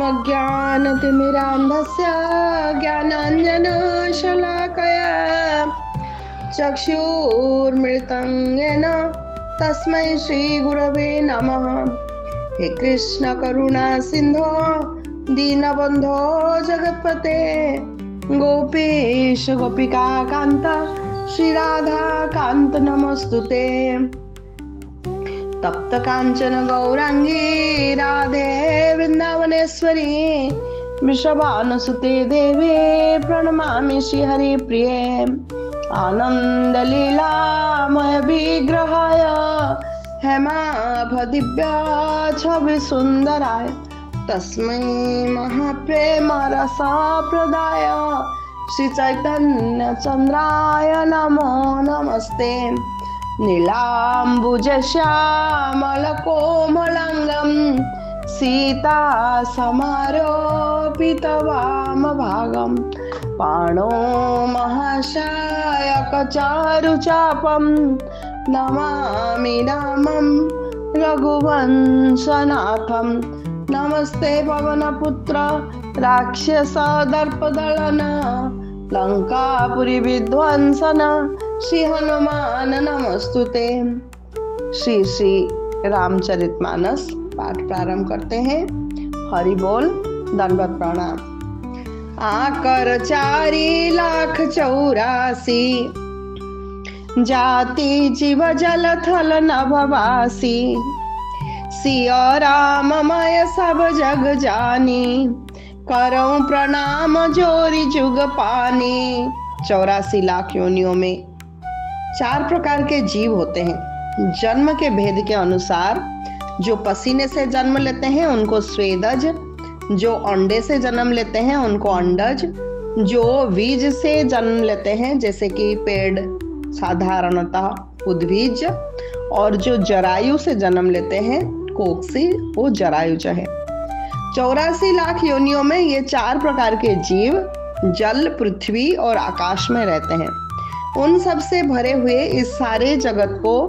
ओमज्ञानतिमिरान्धस्य ज्ञानाञ्जनशलाकया चक्षुर्मृतं येन तस्मै श्रीगुरवे नमः। हे कृष्ण करुणा सिन्धो दीनबन्धो जगत्पते गोपेश गोपिका कान्त श्रीराधा कान्त नमस्तुते। तप्त कांचन गौरांगी राधे वृंदावनेश्वरी वृषभानुसुते देवे प्रणमामि श्रीहरि प्रिये। आनंद लीलामय विग्रहाय हेमाभदिव्य छवि सुंदराय तस्मै महाप्रेम रसाप्रदाय श्री चैतन्य चंद्राय नमो नमस्ते। नीलाम्बुज श्यामलकोमलाङ्गं सीता समारोपितवामभागं पाणो महाशायकचारुचापं नमामि रामं रघुवंशनाथं। नमस्ते पवनपुत्र राक्षसदर्पदलन लंकापुरी विध्वंसन श्री हनुमान नमस्तुते। श्री श्री रामचरितमानस पाठ प्रारंभ करते हैं। हरि बोल, दंडवत प्रणाम। आकर 4,84,000 जाति जीव जल थल नभवासी सिया राममय सब जग जानी करऊं प्रणाम जोरी जुग पानी। 84 लाख योनियों में 4 प्रकार के जीव होते हैं। जन्म के भेद के अनुसार जो पसीने से जन्म लेते हैं उनको स्वेदज, जो अंडे से जन्म लेते हैं उनको अंडज, जो बीज से जन्म लेते हैं जैसे कि पेड़ साधारणतः उद्भिज, और जो जरायु से जन्म लेते हैं कोक्सी वो जरायुज है। 84 लाख योनियों में ये 4 प्रकार के जीव जल, पृथ्वी और आकाश में रहते हैं। उन सब से भरे हुए इस सारे जगत को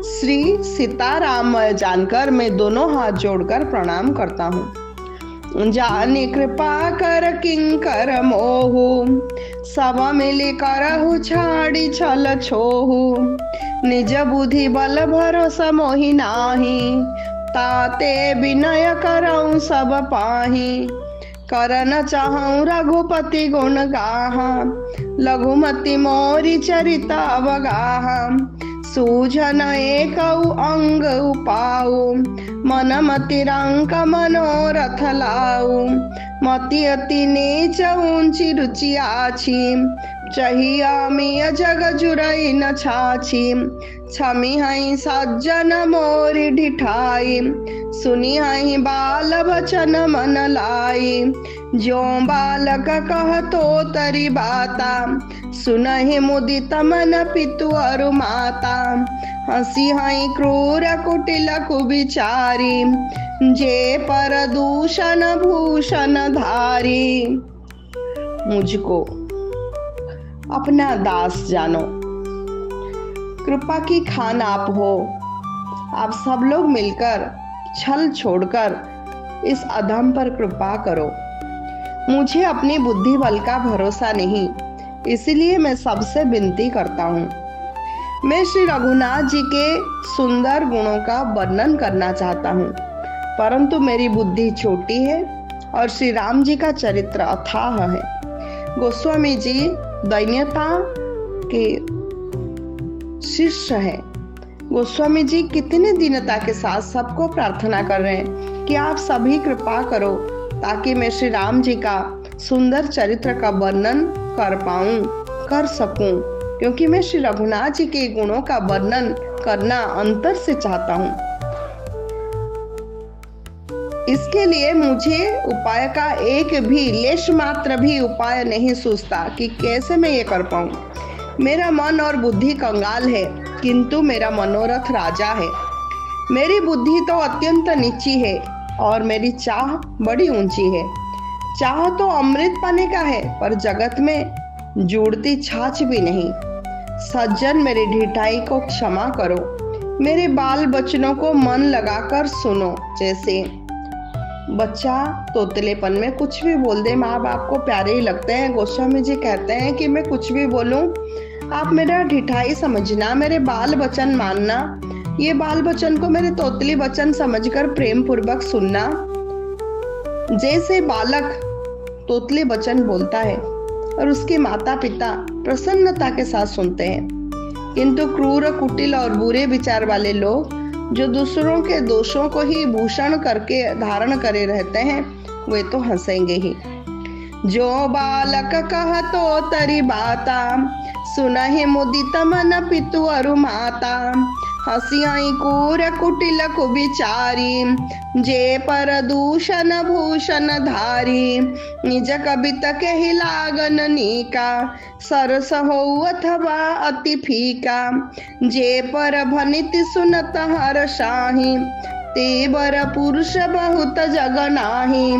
श्री सीताराम जानकर मैं दोनों हाथ जोड़कर प्रणाम करता हूँ। जाने कृपा कर किंकर मोहु सब मिली करहु छाड़ी छल छोहु निज बुद्धि बल भरोसा मोहि नाही ताते विनय करऊं सब पाही करन चाहूं रघुपति गुण गाहा लघुमति मोरी चरिता अवगाहा सूझन एक अंग उपाऊ मन मति रंक मनोरथ लाऊ मति अति नीच ऊंची रुचि आछी चाहिया मिय जग जुरई न छाछी छमी हई सज्जन मोरी ढिठाई सुनी हई बाल बचन मन लाई जो बालक कह तो तरी बाता सुनहि मुदित मन पितु अरु माता हंसी हई क्रूर कुटिल कुविचारी जे पर दूषण भूषण धारी। मुझको अपना दास जानो, कृपा की खान आप हो। आप सब लोग मिलकर छल छोड़कर इस अधम पर कृपा करो। मुझे अपनी बुद्धि बल का भरोसा नहीं, इसलिए मैं सबसे विनती करता हूँ। मैं श्री रघुनाथ जी के सुंदर गुणों का वर्णन करना चाहता हूँ, परंतु मेरी बुद्धि छोटी है और श्री राम जी का चरित्र अथाह है। गोस्वामी जी दैन्यता के शिष्य है। गोस्वामी जी कितने दीनता के साथ सबको प्रार्थना कर रहे हैं कि आप सभी कृपा करो ताकि मैं श्री राम जी का सुंदर चरित्र का वर्णन कर सकूं, क्योंकि मैं श्री रघुनाथ जी के गुणों का वर्णन करना अंतर से चाहता हूं। इसके लिए मुझे उपाय का एक भी लेश मात्र भी उपाय नहीं सूझता कि कैसे मैं ये कर पाऊं। मेरा मन और बुद्धि कंगाल है, किंतु मेरा मनोरथ राजा है। मेरी बुद्धि तो अत्यंत नीची है और मेरी चाह बड़ी ऊंची है। चाह तो अमृत पाने का है, पर जगत में जुड़ती छाछ भी नहीं। सज्जन मेरी ढिठाई को क्षमा करो, मेरे बाल बचनों को मन लगाकर सुनो। जैसे बच्चा तोतलेपन में कुछ भी बोल दे, माँ बाप को प्यारे ही लगते हैं। गोस्वामी जी कहते हैं कि मैं कुछ भी बोलूं, आप मेरा ढिठाई समझना, मेरे बाल वचन मानना, ये बाल वचन को मेरे तोतली वचन समझकर प्रेम पूर्वक सुनना। जैसे बालक तोतले वचन बोलता है और उसके माता पिता प्रसन्नता के साथ सुनते हैं, किंतु क्रूर, कुटिल और बुरे विचार वाले लोग जो दूसरों के दोषों को ही भूषण करके धारण करे रहते हैं, वे तो हंसेंगे ही। जो बालक कह तो तरी बाता, सुनहि मुदित मन पितु अरु माता। हसियाई कूर कुटिल कुविचारी, जे पर दूषण भूषण धारी। निज कबित के ही लागन नीका, सरस हो अथवा अति फीका। जे पर भनिति सुनत हर शाही, ते बर पुरुष बहुत जग नाही।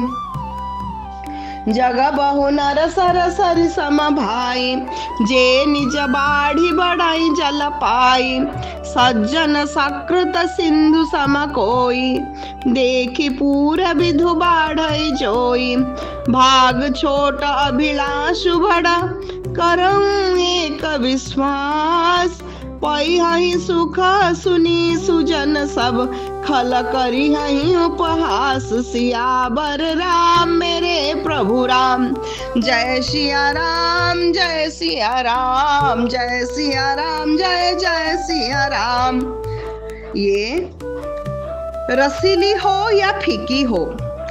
जग बहु नर सर सरि सम भाई, जे निज बाढ़ी बढ़ाई जल पाई। सज्जन सकृत सिंधु सम कोई, देखी पूर विधु बाढ़ई जोई। भाग छोट अभिलाषु बड़ा, करऊं एक विश्वास। पई सुख सुनी सुजन सब, खल करी हई उपहास। सियावर राम मेरे प्रभु राम, जय सिया राम जय सिया राम, जय सिया राम जय जय सिया राम। ये रसीली हो या फीकी हो,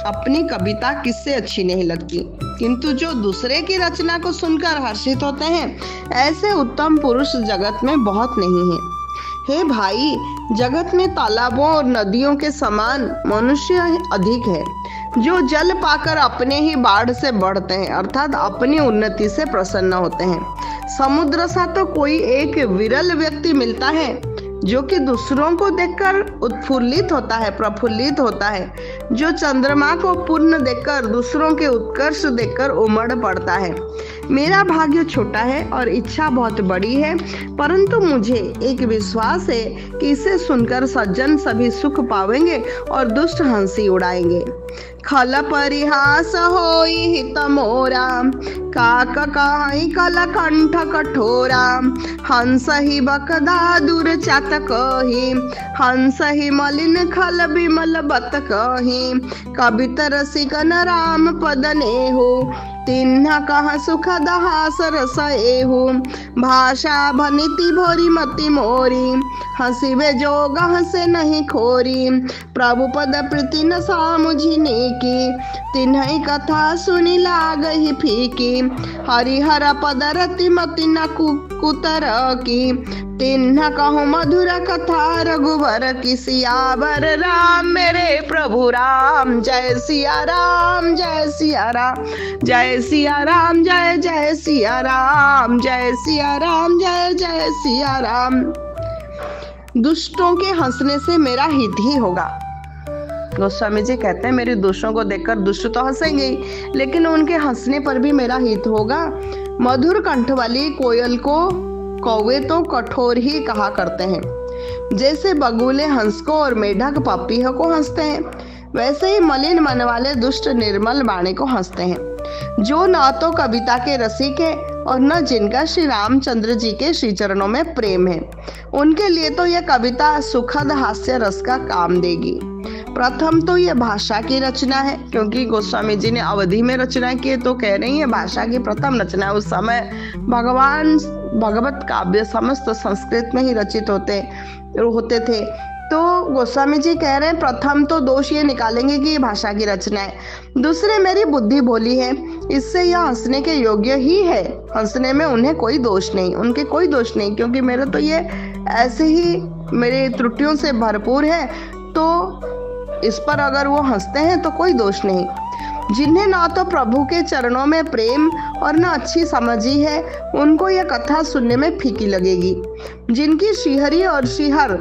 अपनी कविता किससे अच्छी नहीं लगती, किंतु जो दूसरे की रचना को सुनकर हर्षित होते हैं, ऐसे उत्तम पुरुष जगत में बहुत नहीं है। हे भाई, जगत में तालाबों और नदियों के समान मनुष्य अधिक है, जो जल पाकर अपने ही बाढ़ से बढ़ते हैं, अर्थात अपनी उन्नति से प्रसन्न होते हैं। समुद्र सा तो कोई एक विरल व्यक्ति मिलता है जो कि दूसरों को देखकर उत्फुल्लित होता है, प्रफुल्लित होता है, जो चंद्रमा को पूर्ण देखकर दूसरों के उत्कर्ष देखकर उमड़ पड़ता है। मेरा भाग्य छोटा है और इच्छा बहुत बड़ी है, परंतु मुझे एक विश्वास है कि इसे सुनकर सज्जन सभी सुख पावेंगे और दुष्ट हंसी उड़ाएंगे। खल परिहास होई हित मोरा, काक कहाई कल कंठ कठोरा। हंस ही बकदा दूर चातक ही, हंस ही मलिन खल बिमल बत कही। कवित रसिकन राम पद नेहु, तिन्ह कह सुखद हास रस एहु। भाषा भनिति भोरी मति मोरी, हंसिवे जोग हंसे नहीं खोरी। प्रभु पद प्रीति न सामुझिने की, तिन्हि कथा सुनी लागहि फीकी। हरिहर पद रति मति न कुतर की, तिन्ह कहु मधुर कथा रघुवर की। सियावर राम मेरे प्रभु राम, जय सिया राम जय सिया राम, जय सिया राम जय जय सिया राम, जय सिया राम जय जय सिया राम। दुष्टों के हंसने से मेरा हित ही होगा। गोस्वामी जी कहते हैं, मेरे दोषों को देखकर दुष्ट तो हंसेंगे, लेकिन उनके हंसने पर भी मेरा हित होगा। मधुर कंठ वाली कोयल को कौवे तो कठोर ही कहा करते हैं। जैसे बगुले हंस को और मेढक पपीह को हंसते हैं, वैसे ही मलिन मन वाले दुष्ट निर्मल वाणी को हंसते हैं। जो न तो कविता के रसिक है और न जिनका श्री रामचंद्र जी के श्री चरणों में प्रेम है, उनके लिए तो यह कविता सुखद हास्य रस का काम देगी। प्रथम तो यह भाषा की रचना है, क्योंकि गोस्वामी जी ने अवधि में रचना की, तो कह रही है भाषा की प्रथम रचना। उस समय भगवत काव्य समस्त संस्कृत में ही रचित होते थे। तो गोस्वामी जी कह रहे हैं, प्रथम तो दोष ये निकालेंगे कि ये भाषा की रचना है। दूसरे, मेरी बुद्धि भोली है, इससे यह हंसने के योग्य ही है। हंसने में उन्हें कोई दोष नहीं, उनके कोई दोष नहीं, क्योंकि मेरे तो ये ऐसे ही मेरे त्रुटियों से भरपूर है, तो इस पर अगर वो हंसते हैं तो कोई दोष नहीं। जिन्हें ना तो प्रभु के चरणों में प्रेम और न अच्छी समझ ही है, उनको यह कथा सुनने में फीकी लगेगी। जिनकी श्रीहरि और श्रीहर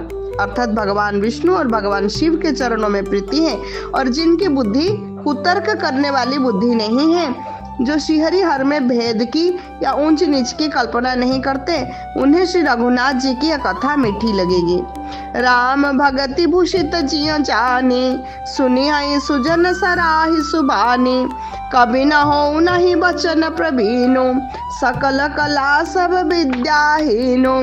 अर्थात भगवान विष्णु और भगवान शिव के चरणों में प्रीति है, और जिनकी बुद्धि कुतर्क करने वाली बुद्धि नहीं है, जो श्रीहरि हर में भेद की या ऊंच नीच की कल्पना नहीं करते, उन्हें श्री रघुनाथ जी की यह कथा मीठी लगेगी। राम भगति भूषित जिय जानी, सुनियाई सुजन सराहि सुबानी। कभी न हो नहीं बचन प्रवीणो, सकल कला सब विद्याहीनो।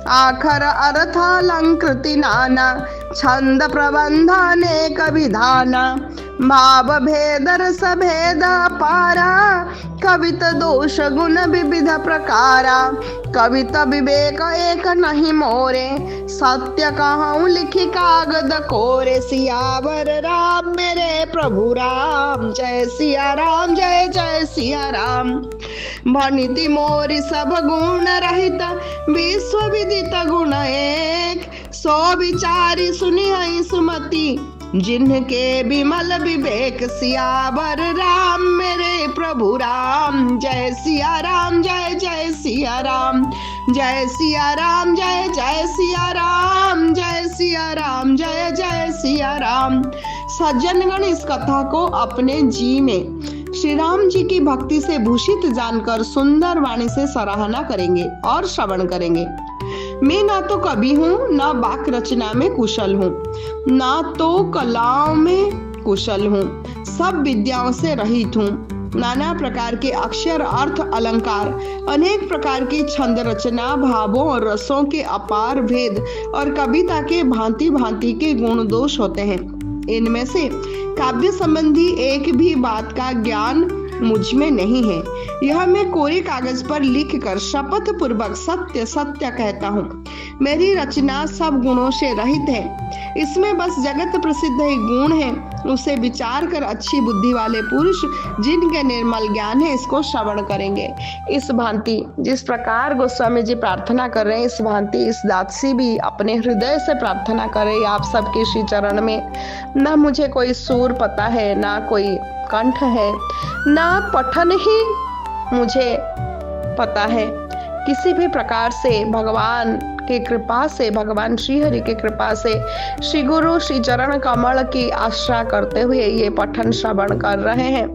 आखर अर्थ अलंकृति नाना, छंद प्रबंध अनेक विधाना। भाव भेद रस भेद पारा, कवित दोष गुण विविध प्रकारा। कविता विवेक एक नहीं मोरे, सत्य कहूँ लिखी कागद कोरे। सियावर राम मेरे प्रभु राम, जय सिया राम जय जय सिया राम। भनिति मोरी सब गुण रहित, विश्व विदित गुण एक। सो विचारी सुनिहि सुमति, जिनके विमल विवेक। सियावर राम मेरे प्रभु राम, जय सिया राम जय जय सिया राम। जय सिया राम जय जय सिया राम, जय सिया राम जय जय सिया राम। सज्जनगण इस कथा को अपने जी में श्री राम जी की भक्ति से भूषित जानकर सुंदर वाणी से सराहना करेंगे और श्रवण करेंगे। मैं ना तो कवि हूँ, ना वाक रचना में कुशल हूँ, ना तो कलाओं में कुशल हूँ, सब विद्याओं से रहित हूँ। नाना प्रकार के अक्षर अर्थ अलंकार, अनेक प्रकार की छंद रचना, भावों और रसों के अपार भेद और कविता के भांति भांति के गुण दोष होते हैं। इनमें से काव्य संबंधी एक भी बात का ज्ञान मुझ में नहीं है। यह मैं कोरे कागज पर लिखकर शपथ पूर्वक सत्य सत्य कहता हूँ। मेरी रचना सब गुणों से रहित है। इसमें बस जगत प्रसिद्ध ही गुण है। उसे विचार कर अच्छी बुद्धि वाले पुरुष, जिनके निर्मल ज्ञान है, इसको श्रवण करेंगे। इस भांति जिस प्रकार गोस्वामी जी प्रार्थना कर रहे हैं, इस भांति इस दासी भी अपने हृदय से प्रार्थना करे आप सबके श्री चरण में। ना मुझे कोई सुर पता है, ना कोई कंठ है, ना पठन ही मुझे पता है। किसी भी प्रकार से भगवान की कृपा से, भगवान श्री हरि की कृपा से, श्री गुरु श्री चरण कमल की आश्रा करते हुए ये पठन श्रवण कर रहे हैं।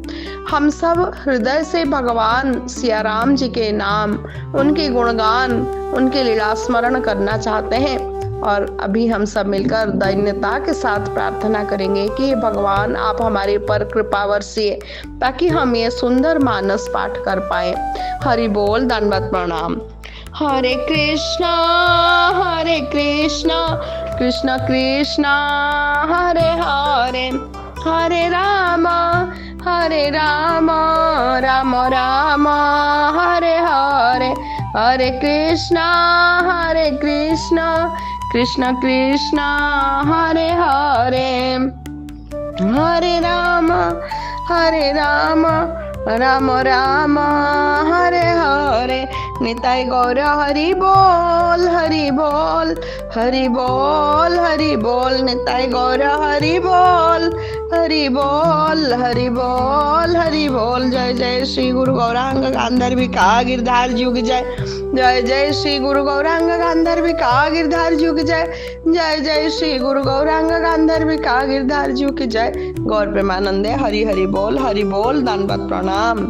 हम सब हृदय से भगवान सिया राम जी के नाम, उनके गुणगान, उनके लीला स्मरण करना चाहते हैं। और अभी हम सब मिलकर दैन्यता के साथ प्रार्थना करेंगे कि भगवान आप हमारे ऊपर कृपा बरसिए, ताकि हम ये सुंदर मानस पाठ कर पाए। हरि बोल, दंडवत प्रणाम। हरे कृष्णा कृष्ण कृष्णा हरे हरे, हरे राम राम राम हरे हरे। हरे कृष्णा कृष्ण कृष्ण हरे हरे, हरे राम राम राम हरे हरे। निताय गौर हरि बोल, हरि बोल, हरि बोल, हरि बोल। निताय गौर हरि बोल, हरि बोल, हरि बोल, हरि बोल। जय जय श्री गुरु गौरांग गांधर्विका गिरधार जुग जय। जय जय श्री गुरु गौरांग गांधर्विका गिरधार जुग जय। जय जय श्री गुरु गौरांग गांधर्विका गिरधार जुग जय। गौर प्रेमानंदे हरि हरि बोल, दंडवत प्रणाम।